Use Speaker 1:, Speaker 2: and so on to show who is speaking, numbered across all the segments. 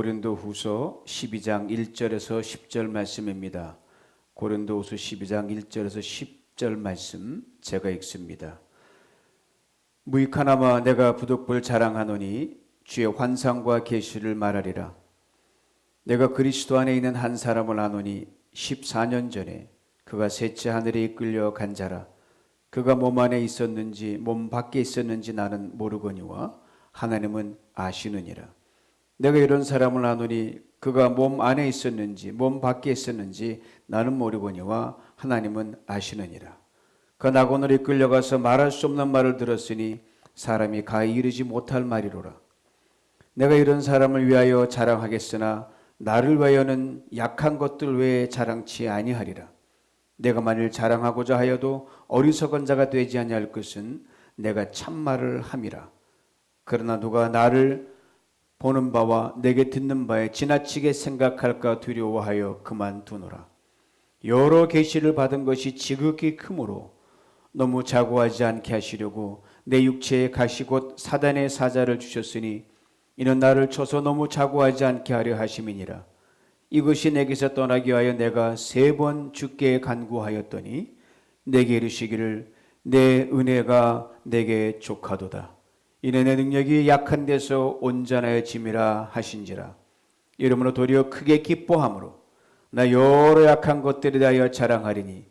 Speaker 1: 고린도후서 12장 1절에서 10절 말씀입니다. 고린도후서 12장 1절에서 10절 말씀 제가 읽습니다. 무익하나마 내가 부득불 자랑하노니 주의 환상과 계시를 말하리라. 내가 그리스도 안에 있는 한 사람을 아노니 14년 전에 그가 셋째 하늘에 이끌려 간 자라. 그가 몸 안에 있었는지 몸 밖에 있었는지 나는 모르거니와 하나님은 아시느니라. 내가 이런 사람을 아노니 그가 몸 안에 있었는지 몸 밖에 있었는지 나는 모르거니와 하나님은 아시느니라. 그 낙원으로 이끌려가서 말할 수 없는 말을 들었으니 사람이 가히 이르지 못할 말이로라. 내가 이런 사람을 위하여 자랑하겠으나 나를 위하여는 약한 것들 외에 자랑치 아니하리라. 내가 만일 자랑하고자 하여도 어리석은 자가 되지 아니할 것은 내가 참말을 함이라. 그러나 누가 나를 보는 바와 내게 듣는 바에 지나치게 생각할까 두려워하여 그만두노라. 여러 계시를 받은 것이 지극히 크므로 너무 자고하지 않게 하시려고 내 육체에 가시 곧 사단의 사자를 주셨으니 이는 나를 쳐서 너무 자고하지 않게 하려 하심이니라. 이것이 내게서 떠나게 하여 내가 3번 주께 간구하였더니 내게 이르시기를 내 은혜가 내게 족하도다. 이는 내 능력이 약한 데서 온전하여짐이라 하신지라. 이러므로 도리어 크게 기뻐함으로 나 여러 약한 것들에 대하여 자랑하리니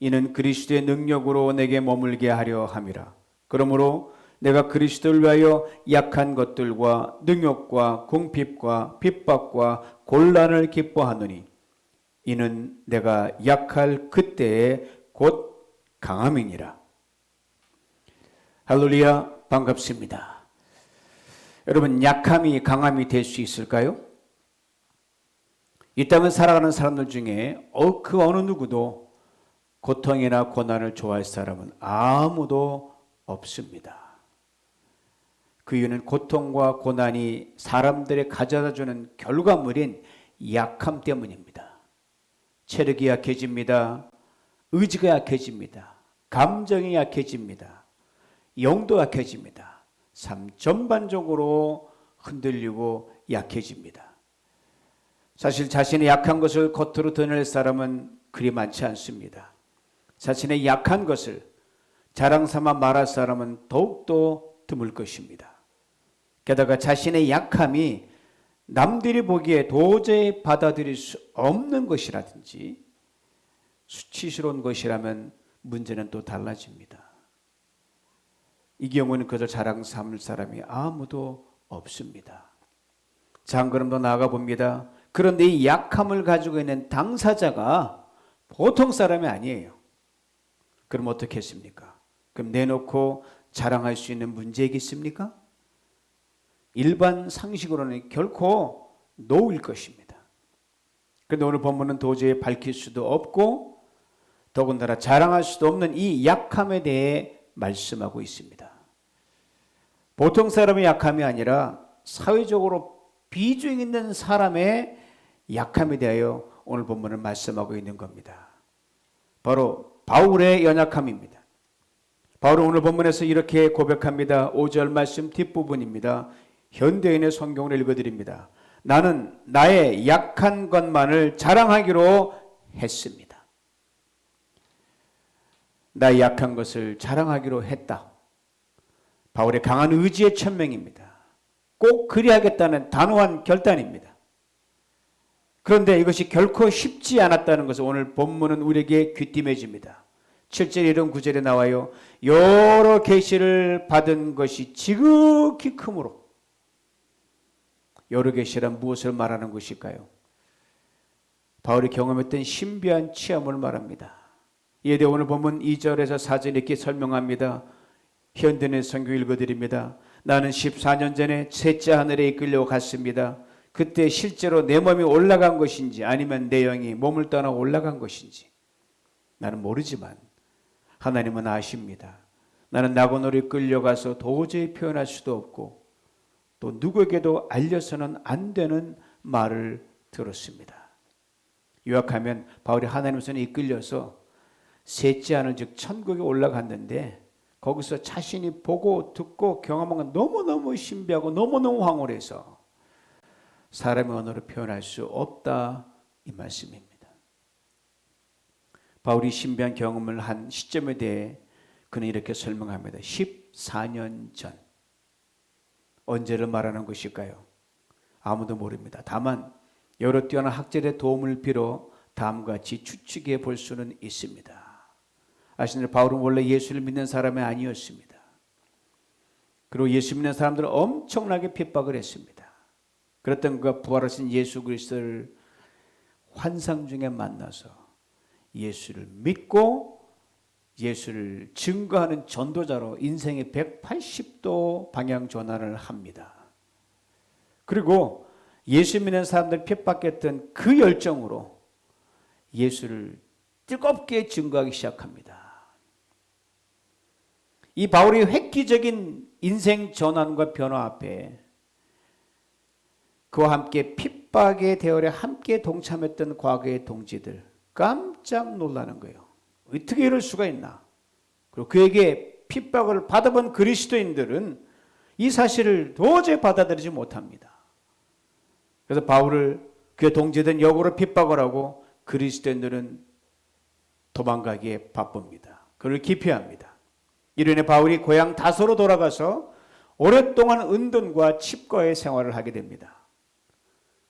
Speaker 1: 이는 그리스도의 능력으로 내게 머물게 하려 함이라. 그러므로 내가 그리스도를 위하여 약한 것들과 능욕과 궁핍과 핍박과 곤란을 기뻐하노니 이는 내가 약할 그때에 곧 강함이니라. 할렐루야. 반갑습니다. 여러분, 약함이 강함이 될 수 있을까요? 이 땅을 살아가는 사람들 중에 그 어느 누구도 고통이나 고난을 좋아할 사람은 아무도 없습니다. 그 이유는 고통과 고난이 사람들의 가져다주는 결과물인 약함 때문입니다. 체력이 약해집니다. 의지가 약해집니다. 감정이 약해집니다. 영도 약해집니다. 삶 전반적으로 흔들리고 약해집니다. 사실 자신의 약한 것을 겉으로 드러낼 사람은 그리 많지 않습니다. 자신의 약한 것을 자랑 삼아 말할 사람은 더욱더 드물 것입니다. 게다가 자신의 약함이 남들이 보기에 도저히 받아들일 수 없는 것이라든지 수치스러운 것이라면 문제는 또 달라집니다. 이 경우는 그저 자랑 삼을 사람이 아무도 없습니다. 자, 한 걸음 더 나아가 봅니다. 그런데 이 약함을 가지고 있는 당사자가 보통 사람이 아니에요. 그럼 어떻게 했습니까? 그럼 내놓고 자랑할 수 있는 문제이겠습니까? 일반 상식으로는 결코 노일 것입니다. 그런데 오늘 본문은 도저히 밝힐 수도 없고 더군다나 자랑할 수도 없는 이 약함에 대해 말씀하고 있습니다. 보통 사람의 약함이 아니라 사회적으로 비중 있는 사람의 약함에 대하여 오늘 본문은 말씀하고 있는 겁니다. 바로 바울의 연약함입니다. 바울은 오늘 본문에서 이렇게 고백합니다. 5절 말씀 뒷부분입니다. 현대인의 성경을 읽어드립니다. 나는 나의 약한 것만을 자랑하기로 했습니다. 나의 약한 것을 자랑하기로 했다. 바울의 강한 의지의 천명입니다. 꼭 그리하겠다는 단호한 결단입니다. 그런데 이것이 결코 쉽지 않았다는 것을 오늘 본문은 우리에게 귀띔해줍니다. 7절 이런 9절에 나와요. 여러 계시를 받은 것이 지극히 크므로. 여러 계시란 무엇을 말하는 것일까요? 바울이 경험했던 신비한 체험을 말합니다. 이에 대해 오늘 본문 2절에서 4절 이렇게 설명합니다. 현대인의 성경 읽어드립니다. 나는 14년 전에 셋째 하늘에 이끌려 갔습니다. 그때 실제로 내 몸이 올라간 것인지 아니면 내 영이 몸을 떠나 올라간 것인지 나는 모르지만 하나님은 아십니다. 나는 낙원으로 이끌려가서 도저히 표현할 수도 없고 또 누구에게도 알려서는 안 되는 말을 들었습니다. 요약하면 바울이 하나님 손에 이끌려서 셋째 하늘 즉 천국에 올라갔는데 거기서 자신이 보고 듣고 경험한 건 너무너무 신비하고 너무너무 황홀해서 사람의 언어로 표현할 수 없다 이 말씀입니다. 바울이 신비한 경험을 한 시점에 대해 그는 이렇게 설명합니다. 14년 전. 언제를 말하는 것일까요? 아무도 모릅니다. 다만 여러 뛰어난 학자의 도움을 빌어 다음과 같이 추측해 볼 수는 있습니다. 아시는 바울은 원래 예수를 믿는 사람이 아니었습니다. 그리고 예수 믿는 사람들은 엄청나게 핍박을 했습니다. 그랬던 그가 부활하신 예수 그리스도를 환상 중에 만나서 예수를 믿고 예수를 증거하는 전도자로 인생의 180도 방향 전환을 합니다. 그리고 예수 믿는 사람들 핍박했던 그 열정으로 예수를 뜨겁게 증거하기 시작합니다. 이 바울의 획기적인 인생 전환과 변화 앞에 그와 함께 핍박의 대열에 함께 동참했던 과거의 동지들 깜짝 놀라는 거예요. 어떻게 이럴 수가 있나? 그리고 그에게 핍박을 받아본 그리스도인들은 이 사실을 도저히 받아들이지 못합니다. 그래서 바울을 그의 동지들은 역으로 핍박을 하고 그리스도인들은 도망가기에 바쁩니다. 그를 기피합니다. 이로 인해 바울이 고향 다소로 돌아가서 오랫동안 은둔과 칩거의 생활을 하게 됩니다.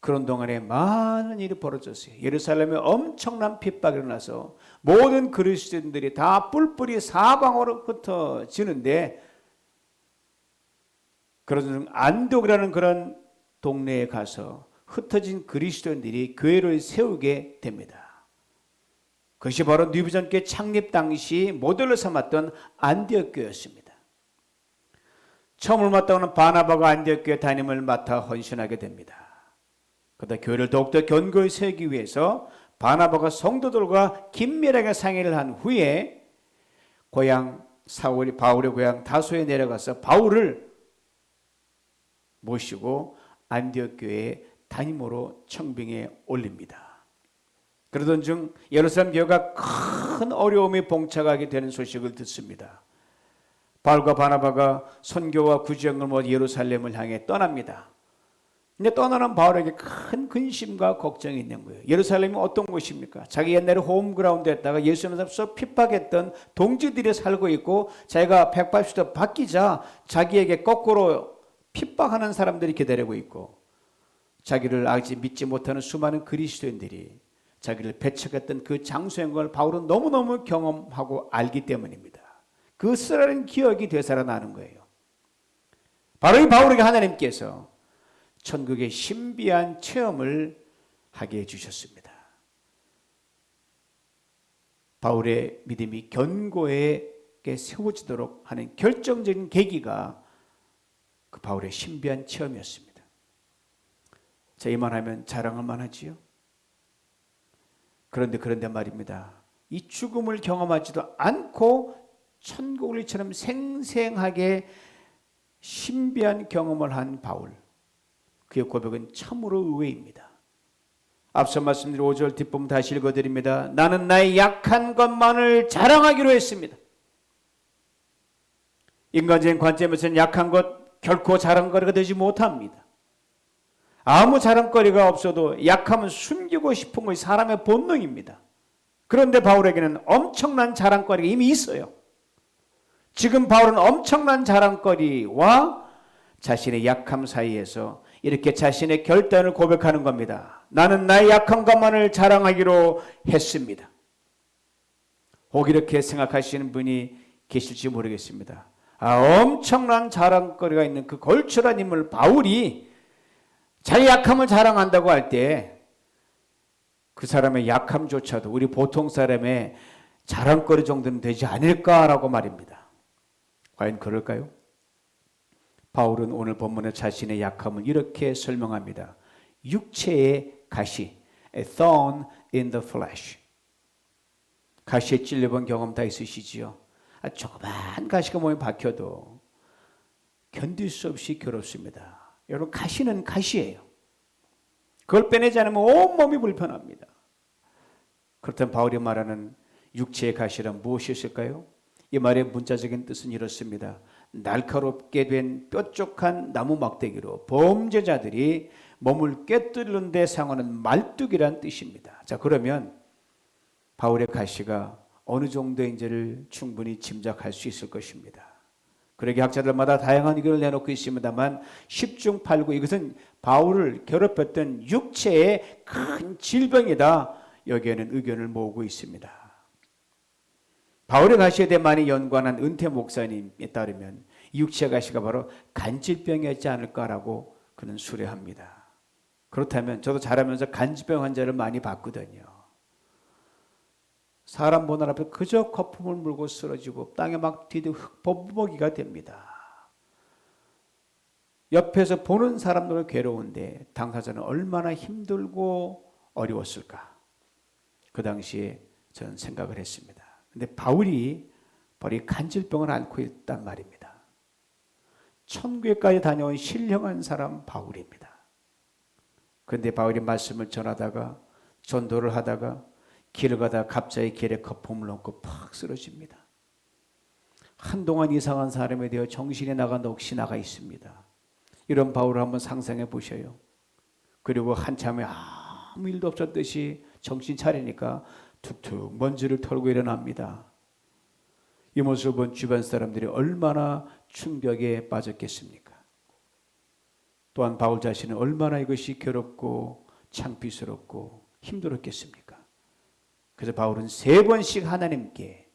Speaker 1: 그런 동안에 많은 일이 벌어졌어요. 예루살렘에 엄청난 핍박이 일어나서 모든 그리스도인들이 다 뿔뿔이 사방으로 흩어지는데 그런 안디옥이라는 그런 동네에 가서 흩어진 그리스도인들이 교회를 세우게 됩니다. 그것이 바로 뉴비전교회 창립 당시 모델로 삼았던 안디옥 교회였습니다. 처음 맡아오는 바나바가 안디옥 교회 담임을 맡아 헌신하게 됩니다. 그러다 교회를 더욱더 견고히 세우기 위해서 바나바가 성도들과 긴밀하게 상의를 한 후에 바울의 고향 다소에 내려가서 바울을 모시고 안디옥 교회의 담임으로 청빙에 올립니다. 그러던 중 예루살렘 교회가 큰 어려움에 봉착하게 되는 소식을 듣습니다. 바울과 바나바가 선교와 구제역을 모아 예루살렘을 향해 떠납니다. 근데 떠나는 바울에게 큰 근심과 걱정이 있는 거예요. 예루살렘이 어떤 곳입니까? 자기 옛날에 홈그라운드에다가 예수님을 앞서 핍박했던 동지들이 살고 있고 자기가 180도 바뀌자 자기에게 거꾸로 핍박하는 사람들이 기다리고 있고 자기를 아직 믿지 못하는 수많은 그리스도인들이 자기를 배척했던 그 장소인 걸 바울은 너무너무 경험하고 알기 때문입니다. 그 쓰라린 기억이 되살아나는 거예요. 바로 이 바울에게 하나님께서 천국의 신비한 체험을 하게 해주셨습니다. 바울의 믿음이 견고하게 세워지도록 하는 결정적인 계기가 그 바울의 신비한 체험이었습니다. 자, 이만하면 자랑할 만하지요? 그런데 말입니다. 이 죽음을 경험하지도 않고 천국을 이처럼 생생하게 신비한 경험을 한 바울. 그의 고백은 참으로 의외입니다. 앞서 말씀드린 5절 뒷부분 다시 읽어드립니다. 나는 나의 약한 것만을 자랑하기로 했습니다. 인간적인 관점에서는 약한 것 결코 자랑거리가 되지 못합니다. 아무 자랑거리가 없어도 약함은 숨기고 싶은 것이 사람의 본능입니다. 그런데 바울에게는 엄청난 자랑거리가 이미 있어요. 지금 바울은 엄청난 자랑거리와 자신의 약함 사이에서 이렇게 자신의 결단을 고백하는 겁니다. 나는 나의 약한 것만을 자랑하기로 했습니다. 혹 이렇게 생각하시는 분이 계실지 모르겠습니다. 엄청난 자랑거리가 있는 그 걸출한 인물 바울이 자기 약함을 자랑한다고 할 때 그 사람의 약함조차도 우리 보통 사람의 자랑거리 정도는 되지 않을까라고 말입니다. 과연 그럴까요? 바울은 오늘 본문에 자신의 약함을 이렇게 설명합니다. 육체의 가시, a thorn in the flesh. 가시에 찔려본 경험 다 있으시지요? 조그만 가시가 몸에 박혀도 견딜 수 없이 괴롭습니다. 여러분, 가시는 가시예요. 그걸 빼내지 않으면 온몸이 불편합니다. 그렇다면 바울이 말하는 육체의 가시란 무엇이었을까요? 이 말의 문자적인 뜻은 이렇습니다. 날카롭게 된 뾰족한 나무 막대기로 범죄자들이 몸을 꿰뚫는 데 사용하는 말뚝이란 뜻입니다. 자, 그러면 바울의 가시가 어느 정도인지를 충분히 짐작할 수 있을 것입니다. 그러기 학자들마다 다양한 의견을 내놓고 있습니다만 10중 8구 이것은 바울을 괴롭혔던 육체의 큰 질병이다. 여기에는 의견을 모으고 있습니다. 바울의 가시에 대해 많이 연구한 은퇴 목사님에 따르면 이 육체 가시가 바로 간질병이었지 않을까라고 그는 수려합니다. 그렇다면 저도 자라면서 간질병 환자를 많이 봤거든요. 사람 보는 앞에 그저 거품을 물고 쓰러지고 땅에 막 디디고 흙범벅이가 됩니다. 옆에서 보는 사람들은 괴로운데 당사자는 얼마나 힘들고 어려웠을까. 그 당시에 저는 생각을 했습니다. 근데 바울이 바로 이 간질병을 앓고 있단 말입니다. 천국에까지 다녀온 신령한 사람 바울입니다. 그런데 바울이 말씀을 전하다가 전도를 하다가 길을 가다가 갑자기 길에 거품을 얹고 팍 쓰러집니다. 한동안 이상한 사람에 대해 정신이 나가 넋이 나가 있습니다. 이런 바울을 한번 상상해 보셔요. 그리고 한참에 아무 일도 없었듯이 정신 차리니까 툭툭 먼지를 털고 일어납니다. 이 모습을 본 주변 사람들이 얼마나 충격에 빠졌겠습니까? 또한 바울 자신은 얼마나 이것이 괴롭고 창피스럽고 힘들었겠습니까? 그래서 바울은 3번씩 하나님께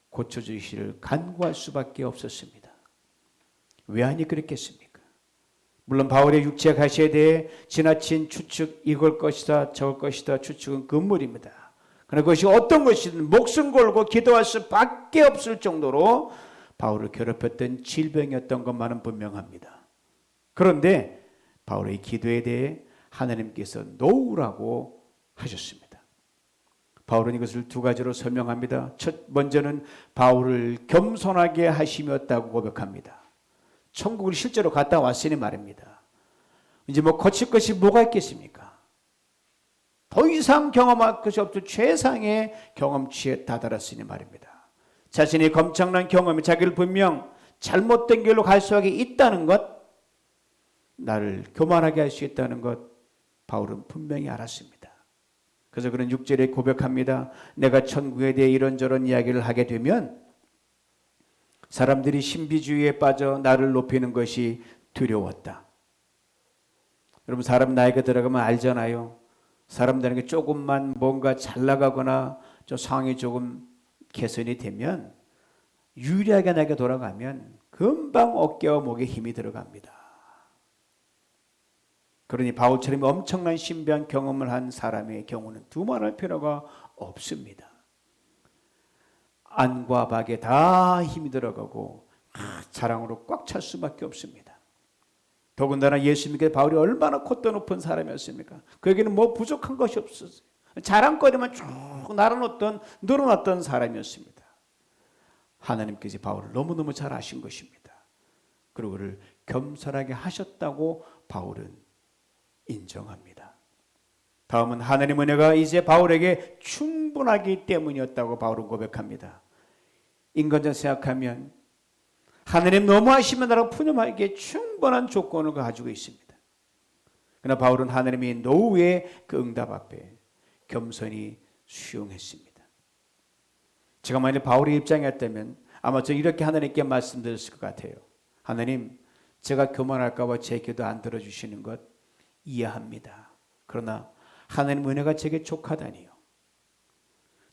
Speaker 1: 고쳐주시기를 간구할 수밖에 없었습니다. 왜 하니 그랬겠습니까? 물론 바울의 육체 가시에 대해 지나친 추측, 이걸 것이다 저걸 것이다 추측은 금물입니다. 그러나 그것이 어떤 것이든 목숨 걸고 기도할 수밖에 없을 정도로 바울을 괴롭혔던 질병이었던 것만은 분명합니다. 그런데 바울의 기도에 대해 하나님께서 놓으라고 하셨습니다. 바울은 이것을 2가지로 설명합니다. 첫 번째는 바울을 겸손하게 하심이었다고 고백합니다. 천국을 실제로 갔다 왔으니 말입니다. 이제 뭐 거칠 것이 뭐가 있겠습니까? 더 이상 경험할 것이 없을 최상의 경험치에 다다랐으니 말입니다. 자신의 엄청난 경험이 자기를 분명 잘못된 길로 갈 수밖에 있다는 것, 나를 교만하게 할 수 있다는 것 바울은 분명히 알았습니다. 그래서 그는 6절에 고백합니다. 내가 천국에 대해 이런저런 이야기를 하게 되면 사람들이 신비주의에 빠져 나를 높이는 것이 두려웠다. 여러분 사람 나이가 들어가면 알잖아요. 사람들에게 조금만 뭔가 잘 나가거나 좀 상황이 조금 개선이 되면 유리하게 나게 돌아가면 금방 어깨와 목에 힘이 들어갑니다. 그러니 바울처럼 엄청난 신비한 경험을 한 사람의 경우는 두말할 필요가 없습니다. 안과 박에 다 힘이 들어가고 자랑으로 꽉 찰 수밖에 없습니다. 더군다나 예수 믿게 바울이 얼마나 콧대 높은 사람이었습니까? 그에게는 뭐 부족한 것이 없었어요. 자랑거리만 쭉 날아놓던 늘어났던 사람이었습니다. 하나님께서 바울을 너무너무 잘 아신 것입니다. 그리고 그를 겸손하게 하셨다고 바울은 인정합니다. 다음은 하나님 은혜가 이제 바울에게 충분하기 때문이었다고 바울은 고백합니다. 인간적으로 생각하면 하나님 너무하시면 나라고 푸념하기에 충분한 조건을 가지고 있습니다. 그러나 바울은 하나님의 노후의 그 응답 앞에 겸손히 수용했습니다. 제가 만약 바울의 입장이었다면 아마 저 이렇게 하나님께 말씀드렸을 것 같아요. 하나님, 제가 교만할까 봐 제 기도 안 들어주시는 것 이해합니다. 그러나 하나님 은혜가 제게 족하다니요.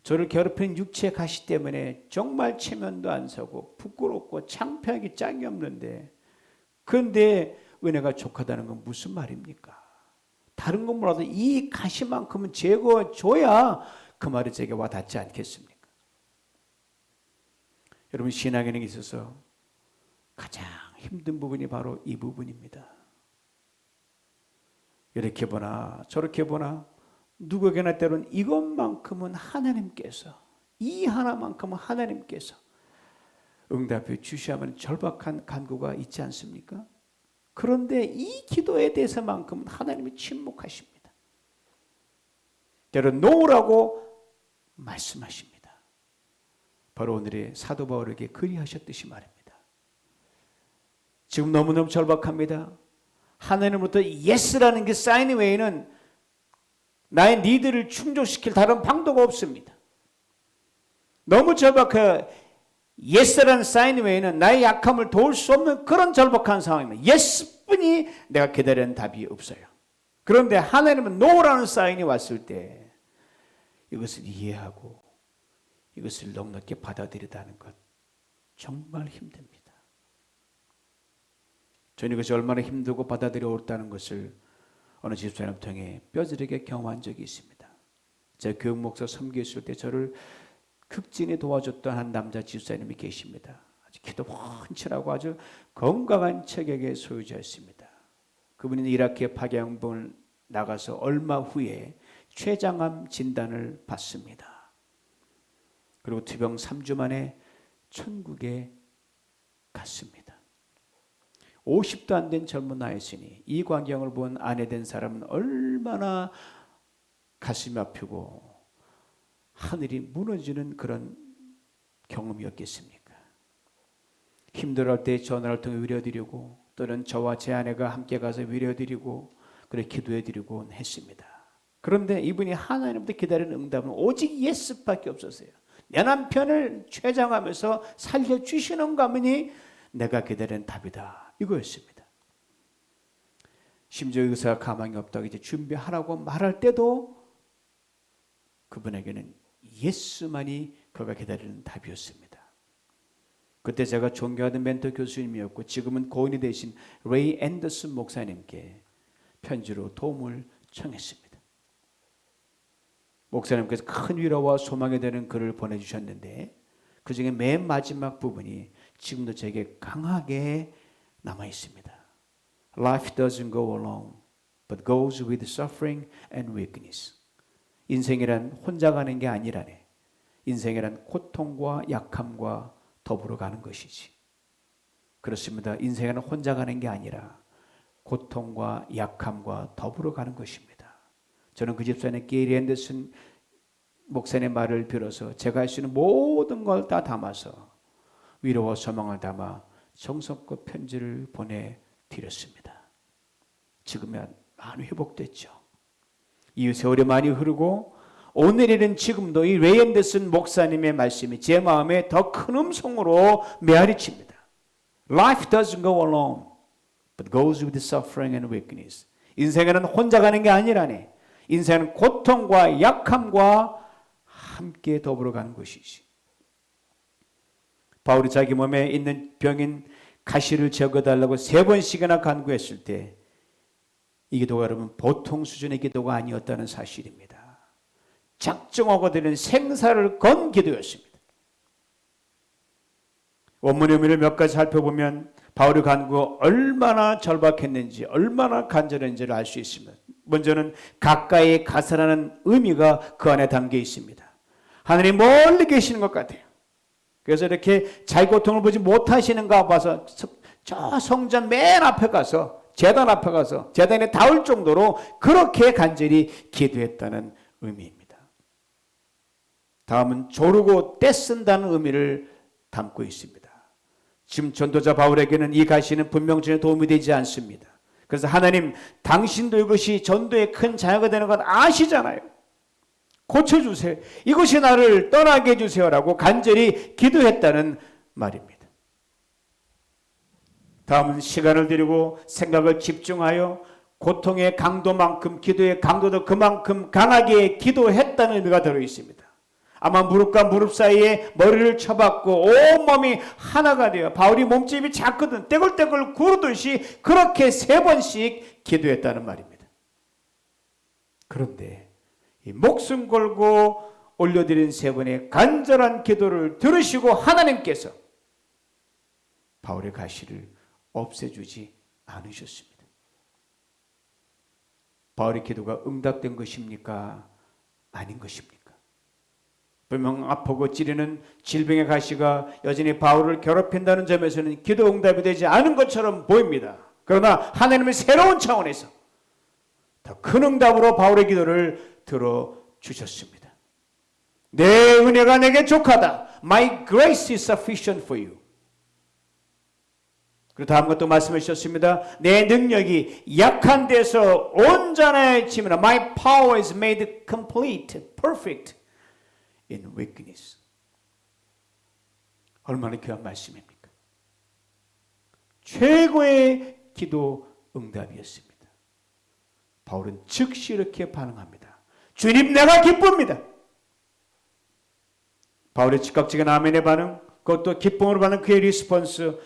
Speaker 1: 저를 괴롭히는 육체의 가시 때문에 정말 체면도 안 서고 부끄럽고 창피하기 짝이 없는데 그런데 은혜가 족하다는 건 무슨 말입니까? 다른 건 몰라도 이 가시만큼은 제거줘야 그 말이 제게 와닿지 않겠습니까? 여러분 신앙에는 있어서 가장 힘든 부분이 바로 이 부분입니다. 이렇게 보나 저렇게 보나 누구에게나 때로는 이것만큼은 하나님께서 이 하나만큼은 하나님께서 응답해 주셔야만 절박한 간구가 있지 않습니까? 그런데 이 기도에 대해서만큼은 하나님이 침묵하십니다. 때로 놓으라고 말씀하십니다. 바로 오늘의 사도 바울에게 그리하셨듯이 말입니다. 지금 너무너무 절박합니다. 하나님으로부터 예스라는 그 사인 외에는 나의 니드를 충족시킬 다른 방도가 없습니다. 너무 절박해. 예스라는 사인 외에는 나의 약함을 도울 수 없는 그런 절박한 상황입니다. 예스뿐이 내가 기다리는 답이 없어요. 그런데 하나님은 노라는 사인이 왔을 때 이것을 이해하고 이것을 넉넉히 받아들이다는 것 정말 힘듭니다. 저는 이것이 얼마나 힘들고 받아들여 어렵다는 것을 어느 집사님 통해 뼈저리게 경험한 적이 있습니다. 제가 교육 목사 섬기었을 때 저를 극진히 도와줬던 한 남자 집사님이 계십니다. 아주 기도 헌칠하고 아주 건강한 체격의 소유자였습니다. 그분은 이라크에 파병을 나가서 얼마 후에 췌장암 진단을 받습니다. 그리고 투병 3주 만에 천국에 갔습니다. 50도 안 된 젊은 나이였으니 이 광경을 본 아내 된 사람은 얼마나 가슴이 아프고 하늘이 무너지는 그런 경험이었겠습니까? 힘들어할 때 전화를 통해 위로드리고 또는 저와 제 아내가 함께 가서 위로드리고 그래 기도해드리곤 했습니다. 그런데 이분이 하나님부터 기다리는 응답은 오직 예스밖에 없었어요. 내 남편을 췌장하면서 살려주시는 가문이 내가 기다리는 답이다. 이거였습니다. 심지어 의사가 가망이 없다고 이제 준비하라고 말할 때도 그분에게는 예스만이 그가 기다리는 답이었습니다. 그때 제가 존경하던 멘토 교수님이었고 지금은 고인이 되신 레이 앤더슨 목사님께 편지로 도움을 청했습니다. 목사님께서 큰 위로와 소망이 되는 글을 보내주셨는데 그 중에 맨 마지막 부분이 지금도 제게 강하게 남아 있습니다. Life doesn't go alone, but goes with suffering and weakness. 인생이란 혼자 가는 게 아니라네. 인생이란 고통과 약함과 더불어 가는 것이지. 그렇습니다. 인생은 혼자 가는 게 아니라 고통과 약함과 더불어 가는 것입니다. 저는 그 집사님 게리 앤더슨 목사님의 말을 빌어서 제가 할 수 있는 모든 걸 다 담아서 위로와 소망을 담아 정성껏 편지를 보내드렸습니다. 지금은 많이 회복됐죠. 이후 세월이 많이 흐르고 오늘에는 지금도 이 레이 앤더슨 목사님의 말씀이 제 마음에 더 큰 음성으로 메아리칩니다. Life doesn't go alone, but goes with suffering and weakness. 인생은 혼자 가는 게 아니라네. 인생은 고통과 약함과 함께 더불어 가는 것이지. 바울이 자기 몸에 있는 병인 가시를 제거해달라고 3번씩이나 간구했을 때 이 기도가 여러분 보통 수준의 기도가 아니었다는 사실입니다. 작정하고 드리는 생사를 건 기도였습니다. 원문의 의미를 몇 가지 살펴보면 바울의 간구가 얼마나 절박했는지 얼마나 간절했는지를 알 수 있습니다. 먼저는 가까이 가서라는 의미가 그 안에 담겨 있습니다. 하나님 멀리 계시는 것 같아요. 그래서 이렇게 자기 고통을 보지 못하시는가 봐서 저 성전 맨 앞에 가서 제단 앞에 가서 제단에 닿을 정도로 그렇게 간절히 기도했다는 의미입니다. 다음은 조르고 떼쓴다는 의미를 담고 있습니다. 지금 전도자 바울에게는 이 가시는 분명 전에 도움이 되지 않습니다. 그래서 하나님 당신도 이것이 전도에 큰 장애가 되는 건 아시잖아요. 고쳐주세요. 이것이 나를 떠나게 해주세요라고 간절히 기도했다는 말입니다. 다음은 시간을 들이고 생각을 집중하여 고통의 강도만큼 기도의 강도도 그만큼 강하게 기도했다는 의미가 들어있습니다. 아마 무릎과 무릎 사이에 머리를 쳐박고 온몸이 하나가 되어 바울이 몸집이 작거든 떼굴떼굴 구르듯이 그렇게 3번씩 기도했다는 말입니다. 그런데 이 목숨 걸고 올려드린 3번의 간절한 기도를 들으시고 하나님께서 바울의 가시를 없애주지 않으셨습니다. 바울의 기도가 응답된 것입니까? 아닌 것입니까? 분명 아프고 찌르는 질병의 가시가 여전히 바울을 괴롭힌다는 점에서는 기도 응답이 되지 않은 것처럼 보입니다. 그러나 하나님의 새로운 차원에서 더 큰 응답으로 바울의 기도를 들어주셨습니다. 내 은혜가 내게 족하다. My grace is sufficient for you. 그리고 다음 것도 말씀해 주셨습니다. 내 능력이 약한 데서 온전해지면 My power is made complete, perfect in weakness. 얼마나 귀한 말씀입니까? 최고의 기도 응답이었습니다. 바울은 즉시 이렇게 반응합니다. 주님, 내가 기쁩니다. 바울의 즉각적인 아멘의 반응, 그것도 기쁨으로 받는 그의 리스폰스,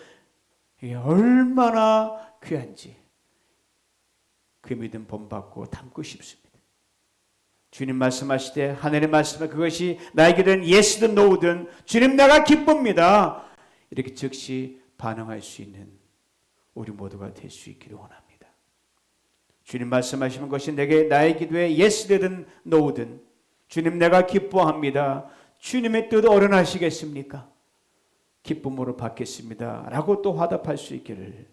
Speaker 1: 이게 얼마나 귀한지 그 믿음 본받고 담고 싶습니다. 주님 말씀하실 때 하늘의 말씀에 그것이 나에게 된 예스든 노우든 주님 내가 기쁩니다. 이렇게 즉시 반응할 수 있는 우리 모두가 될 수 있기를 원합니다. 주님 말씀하시는 것이 내게 나의 기도에 예스되든 노우든 주님 내가 기뻐합니다. 주님의 뜻 어련하시겠습니까? 기쁨으로 받겠습니다. 라고 또 화답할 수 있기를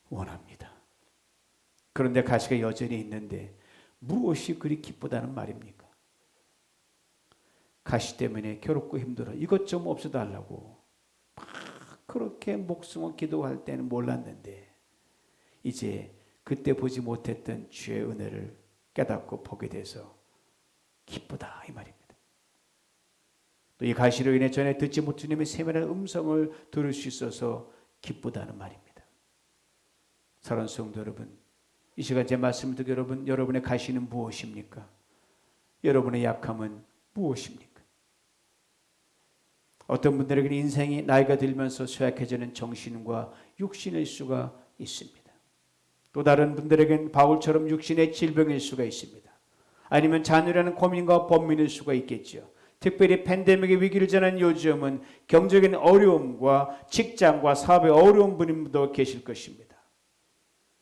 Speaker 1: 원합니다. 그런데 가시가 여전히 있는데 무엇이 그리 기쁘다는 말입니까? 가시 때문에 괴롭고 힘들어. 이것 좀 없애달라고 막 그렇게 목숨을 기도할 때는 몰랐는데 이제 그때 보지 못했던 주의 은혜를 깨닫고 보게 돼서 기쁘다 이 말입니다. 또 이 가시로 인해 전에 듣지 못 주님의 세밀한 음성을 들을 수 있어서 기쁘다는 말입니다. 사랑하는 성도 여러분, 이 시간 제 말씀을 듣고 여러분의 가시는 무엇입니까? 여러분의 약함은 무엇입니까? 어떤 분들에게는 인생이 나이가 들면서 쇠약해지는 정신과 육신일 수가 있습니다. 또 다른 분들에게는 바울처럼 육신의 질병일 수가 있습니다. 아니면 자녀라는 고민과 번민일 수가 있겠죠. 특별히 팬데믹의 위기를 전한 요즘은 경제적인 어려움과 직장과 사업의 어려운 분들도 계실 것입니다.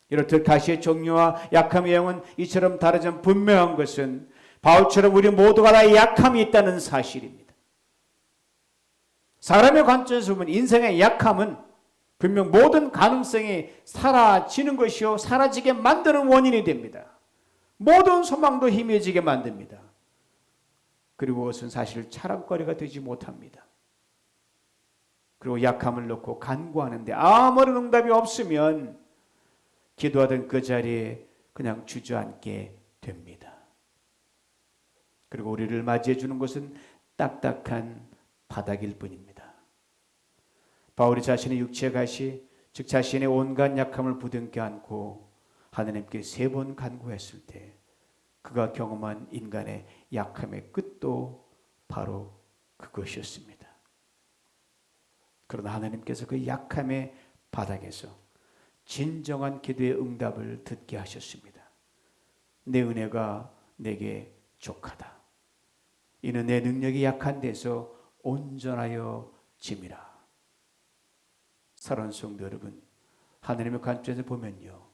Speaker 1: 이렇듯 가시의 종류와 약함의 영은 이처럼 다르지만 분명한 것은 바울처럼 우리 모두가 다 약함이 있다는 사실입니다. 사람의 관점에서 보면 인생의 약함은 분명 모든 가능성이 사라지는 것이요 사라지게 만드는 원인이 됩니다. 모든 소망도 희미해지게 만듭니다. 그리고 그것은 사실 자랑거리가 되지 못합니다. 그리고 약함을 놓고 간구하는데 아무런 응답이 없으면 기도하던 그 자리에 그냥 주저앉게 됩니다. 그리고 우리를 맞이해 주는 것은 딱딱한 바닥일 뿐입니다. 바울이 자신의 육체의 가시, 즉 자신의 온갖 약함을 부둥켜 안고 하나님께 3번 간구했을 때 그가 경험한 인간의 약함의 끝도 바로 그것이었습니다. 그러나 하나님께서 그 약함의 바닥에서 진정한 기도의 응답을 듣게 하셨습니다. 내 은혜가 내게 족하다. 이는 내 능력이 약한 데서 온전하여 짐이라. 사랑하는 성도 여러분, 하나님의 관점에서 보면요,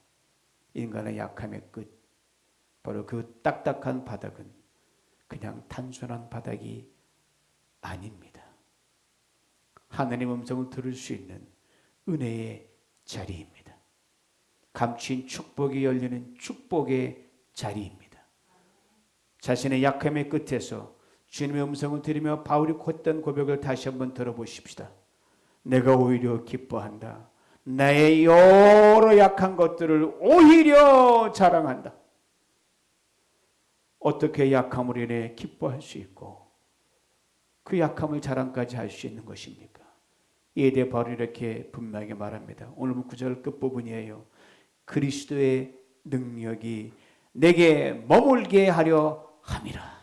Speaker 1: 인간의 약함의 끝, 바로 그 딱딱한 바닥은 그냥 단순한 바닥이 아닙니다. 하나님 음성을 들을 수 있는 은혜의 자리입니다. 감추인 축복이 열리는 축복의 자리입니다. 자신의 약함의 끝에서 주님의 음성을 들으며 바울이 했던 고백을 다시 한번 들어보십시다. 내가 오히려 기뻐한다. 나의 여러 약한 것들을 오히려 자랑한다. 어떻게 약함으로 인해 기뻐할 수 있고 그 약함을 자랑까지 할 수 있는 것입니까? 이에 대해 바로 이렇게 분명하게 말합니다. 오늘 9절 끝부분이에요. 그리스도의 능력이 내게 머물게 하려 함이라.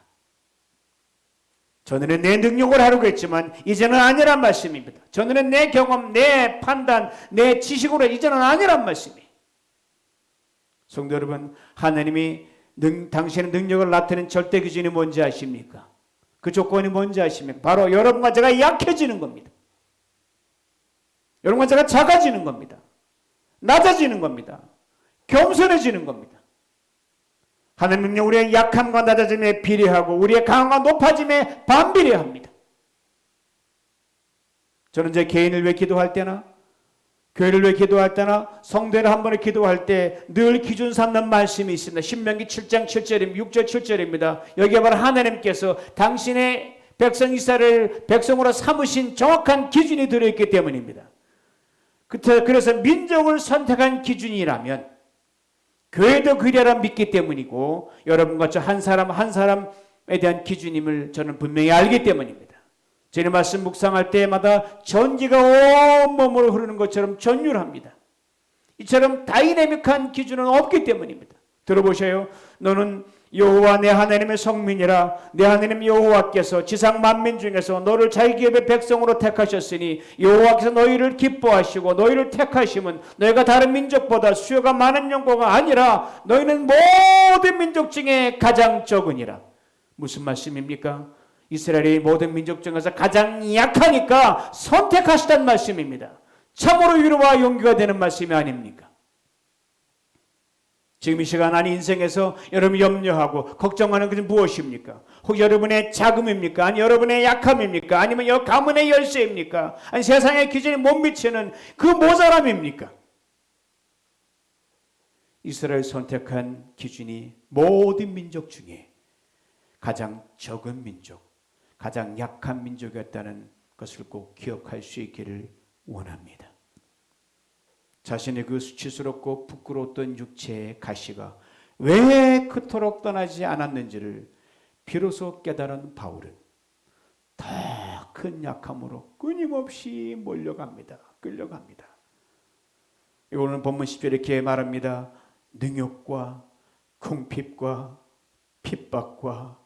Speaker 1: 전에는 내 능력을 하려고 했지만 이제는 아니란 말씀입니다. 전에는 내 경험, 내 판단, 내 지식으로 이제는 아니란 말씀이에요. 성도 여러분, 하나님이 당신의 능력을 나타내는 절대 기준이 뭔지 아십니까? 그 조건이 뭔지 아십니까? 바로 여러분과 제가 약해지는 겁니다. 여러분과 제가 작아지는 겁니다. 낮아지는 겁니다. 겸손해지는 겁니다. 하나님 능력 우리의 약함과 낮아짐에 비례하고 우리의 강함과 높아짐에 반비례합니다. 저는 제 개인을 위해 기도할 때나 교회를 위해 기도할 때나 성도를 한 번에 기도할 때 늘 기준 삼는 말씀이 있습니다. 신명기 7장 7절입니다. 6절 7절입니다. 여기에 바로 하나님께서 당신의 백성 이스라엘을 백성으로 삼으신 정확한 기준이 들어있기 때문입니다. 그래서 민족을 선택한 기준이라면 교회도 그리하라 믿기 때문이고 여러분과 저 한 사람 한 사람에 대한 기준임을 저는 분명히 알기 때문입니다. 저는 말씀 묵상할 때마다 전기가 온몸으로 흐르는 것처럼 전율합니다. 이처럼 다이내믹한 기준은 없기 때문입니다. 들어보세요. 너는 여호와 내 하나님의 성민이라. 내 하나님 여호와께서 지상 만민 중에서 너를 자기 기업의 백성으로 택하셨으니 여호와께서 너희를 기뻐하시고 너희를 택하심은 너희가 다른 민족보다 수요가 많은 영광가 아니라 너희는 모든 민족 중에 가장 적으니라. 무슨 말씀입니까? 이스라엘이 모든 민족 중에서 가장 약하니까 선택하시단 말씀입니다. 참으로 위로와 용기가 되는 말씀이 아닙니까? 지금 이 시간 안에 인생에서 여러분이 염려하고 걱정하는 것은 무엇입니까? 혹 여러분의 자금입니까? 아니 여러분의 약함입니까? 아니면 가문의 열쇠입니까? 아니 세상의 기준에 못 미치는 그 모자람입니까? 이스라엘 선택한 기준이 모든 민족 중에 가장 적은 민족, 가장 약한 민족이었다는 것을 꼭 기억할 수 있기를 원합니다. 자신의 그 수치스럽고 부끄러웠던 육체의 가시가 왜 그토록 떠나지 않았는지를 비로소 깨달은 바울은 더 큰 약함으로 끊임없이 몰려갑니다. 끌려갑니다. 오늘 본문 10절에 이렇게 말합니다. 능욕과 궁핍과 핍박과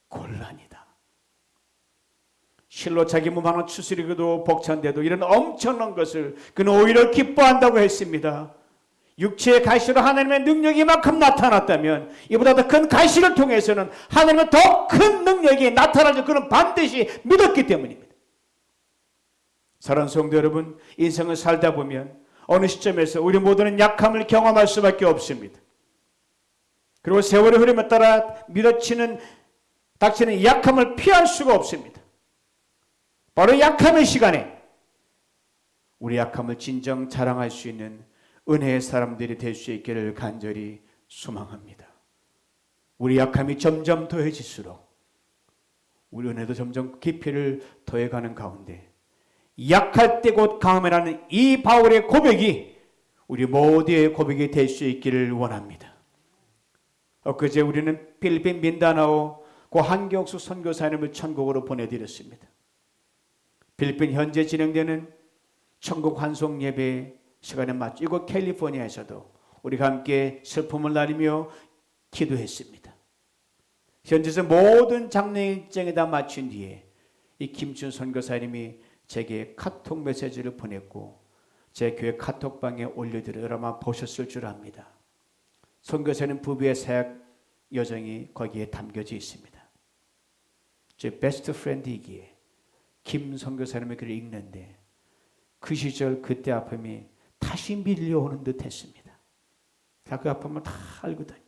Speaker 1: 곤란이다. 실로 자기 몸 하나 추스리기도 벅찬데도 이런 엄청난 것을 그는 오히려 기뻐한다고 했습니다. 육체의 가시로 하나님의 능력이 이만큼 나타났다면 이보다 더 큰 가시를 통해서는 하나님의 더 큰 능력이 나타날 줄 그는 반드시 믿었기 때문입니다. 사랑하는 성도 여러분, 인생을 살다 보면 어느 시점에서 우리 모두는 약함을 경험할 수밖에 없습니다. 그리고 세월의 흐름에 따라 닥치는 약함을 피할 수가 없습니다. 바로 약함의 시간에 우리 약함을 진정 자랑할 수 있는 은혜의 사람들이 될 수 있기를 간절히 소망합니다. 우리 약함이 점점 더해질수록 우리 은혜도 점점 깊이를 더해가는 가운데 약할 때 곧 강함이라는 이 바울의 고백이 우리 모두의 고백이 될 수 있기를 원합니다. 엊그제 우리는 필리핀 민다나오 고 한경수 선교사님을 천국으로 보내드렸습니다. 필리핀 현재 진행되는 천국 환송 예배 시간에 맞춰 이곳 캘리포니아에서도 우리가 함께 슬픔을 나누며 기도했습니다. 현지에서 모든 장례 일정에 다 마친 뒤에 이 김준 선교사님이 제게 카톡 메시지를 보냈고 제 교회 카톡방에 올려드려 아마 보셨을 줄 압니다. 선교사님 부부의 사역 여정이 거기에 담겨져 있습니다. 제 베스트 프렌드이기에 김 선교사님의 글을 읽는데 그 시절 그때 아픔이 다시 밀려오는 듯 했습니다. 그 아픔을 다 알거든요.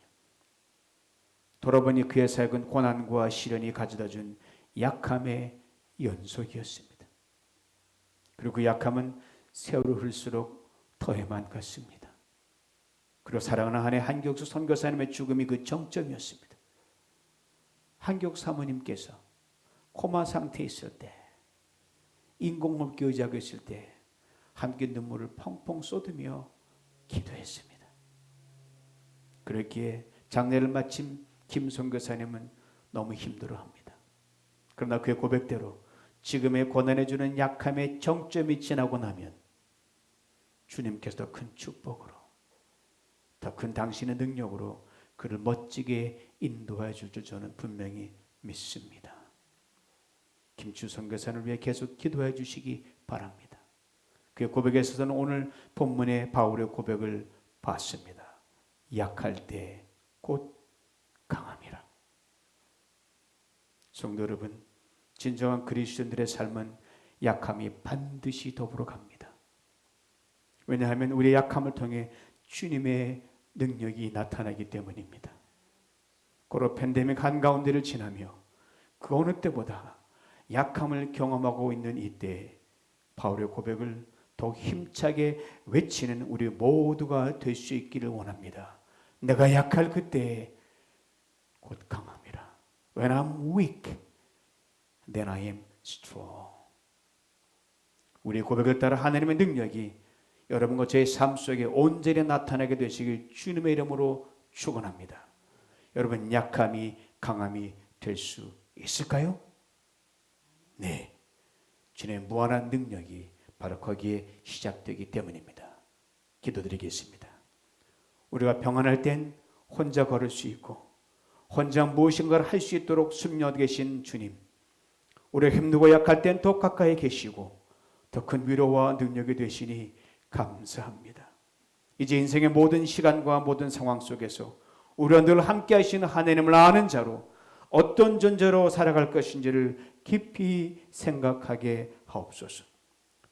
Speaker 1: 돌아보니 그의 사역은 고난과 시련이 가져다준 약함의 연속이었습니다. 그리고 그 약함은 세월을 흐를수록 더해만 갔습니다. 그리고 사랑하는 아내 한경수 선교사님의 죽음이 그 정점이었습니다. 한경 사모님께서 코마 상태에 있을 때 인공호흡기 의자에 있을 때 함께 눈물을 펑펑 쏟으며 기도했습니다. 그렇기에 장례를 마친 김 선교사님은 너무 힘들어합니다. 그러나 그의 고백대로 지금의 고난해주는 약함의 정점이 지나고 나면 주님께서 더 큰 축복으로 더 큰 당신의 능력으로 그를 멋지게 인도해 줄 줄 저는 분명히 믿습니다. 김추 선교사를 위해 계속 기도해 주시기 바랍니다. 그의 고백에 있어서는 오늘 본문의 바울의 고백을 봤습니다. 약할 때 곧 강함이라. 성도 여러분, 진정한 그리스도인들의 삶은 약함이 반드시 더불어 갑니다. 왜냐하면 우리의 약함을 통해 주님의 능력이 나타나기 때문입니다. 고로 팬데믹 한가운데를 지나며 그 어느 때보다 약함을 경험하고 있는 이때 바울의 고백을 더욱 힘차게 외치는 우리 모두가 될 수 있기를 원합니다. 내가 약할 그때 곧 강함이라. When I'm weak, then I am strong. 우리의 고백을 따라 하나님의 능력이 여러분과 제 삶 속에 온전히 나타나게 되시길 주님의 이름으로 축원합니다. 여러분 약함이 강함이 될 수 있을까요? 네, 주님의 무한한 능력이 바로 거기에 시작되기 때문입니다. 기도드리겠습니다. 우리가 평안할 땐 혼자 걸을 수 있고 혼자 무엇인가를 할 수 있도록 숨겨 계신 주님, 우리가 힘들고 약할 땐 더 가까이 계시고 더 큰 위로와 능력이 되시니 감사합니다. 이제 인생의 모든 시간과 모든 상황 속에서 우리와 늘 함께 하시는 하나님을 아는 자로 어떤 존재로 살아갈 것인지를 깊이 생각하게 하옵소서.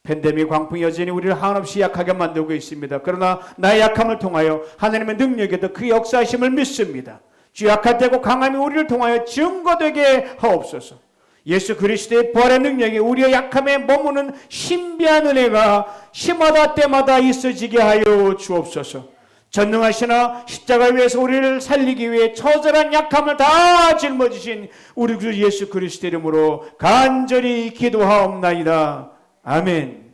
Speaker 1: 팬데믹 광풍이 여전히 우리를 한없이 약하게 만들고 있습니다. 그러나 나의 약함을 통하여 하나님의 능력에도 그 역사하심을 믿습니다. 주 약할 때고 강함이 우리를 통하여 증거되게 하옵소서. 예수 그리스도의 부활의 능력이 우리의 약함에 머무는 신비한 은혜가 시마다 때마다 있어지게 하여 주옵소서. 전능하시나 십자가 위에서 우리를 살리기 위해 처절한 약함을 다 짊어지신 우리 주 예수 그리스도 이름으로 간절히 기도하옵나이다. 아멘.